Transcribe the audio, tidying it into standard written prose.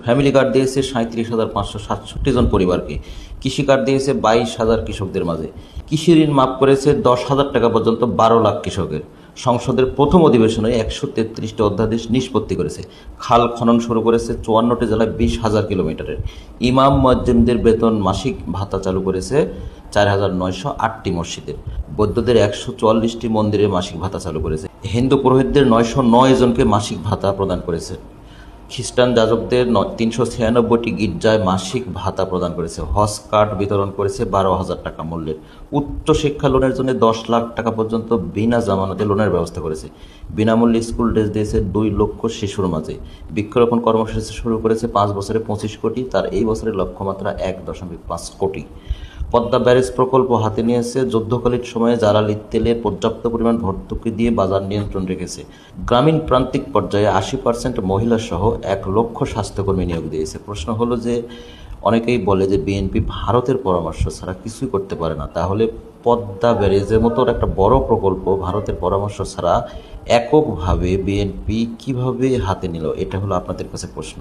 Family card দিয়েছে 37,567 জন পরিবারকে। কৃষি কার্ড দিয়েছে 22,000 কৃষকদের মাঝে। কৃষি ঋণ মাফ করেছে 10,000 টাকা পর্যন্ত 12 লাখ কৃষকের। সংসদের প্রথম অধিবেশনে 133টি অধ্যাদেশ নিষ্পত্তি করেছে। খাল খনন শুরু করেছে 54টি জেলায় 20,000 কিলোমিটারের। ইমাম মুয়াজ্জিনদের বেতন মাসিক ভাতা চালু করেছে 4,908টি মসজিদের। বৌদ্ধদের 144টি মন্দিরে মাসিক ভাতা চালু করেছে। হিন্দু পুরোহিতদের 909 জনকে মাসিক ভাতা প্রদান করেছে। খ্রিস্টান যাজকদের 396টি গির্জায় মাসিক ভাতা প্রদান করেছে। হজ কার্ড বিতরণ করেছে 12,000 টাকা মূল্যের। উচ্চশিক্ষা লোনের জন্য 10 লাখ টাকা পর্যন্ত বিনা জামানতে লোনের ব্যবস্থা করেছে। বিনামূল্যে স্কুল ড্রেস দিয়েছে 2 লক্ষ শিশুর মাঝে। বৃক্ষরোপণ কর্মসূচি শুরু করেছে 5 বছরে 25 কোটি, তার এই বছরের লক্ষ্যমাত্রা 1.5 কোটি। পদ্মা ব্যারেজ প্রকল্প হাতে নিয়েছে। যুদ্ধকালীন সময়ে জ্বালানি তেলের পর্যাপ্ত পরিমাণ ভর্তুকি দিয়ে বাজার নিয়ন্ত্রণ রেখেছে। গ্রামীণ প্রান্তিক পর্যায়ে 80% মহিলা সহ 1 লক্ষ স্বাস্থ্যকর্মী নিয়োগ দিয়েছে। প্রশ্ন হলো যে, অনেকেই বলে যে বিএনপি ভারতের পরামর্শ ছাড়া কিছুই করতে পারে না, তাহলে পদ্মা ব্যারেজের মতো একটা বড় প্রকল্প ভারতের পরামর্শ ছাড়া এককভাবে বিএনপি কিভাবে হাতে নিল? এটা হলো আপনাদের কাছে প্রশ্ন।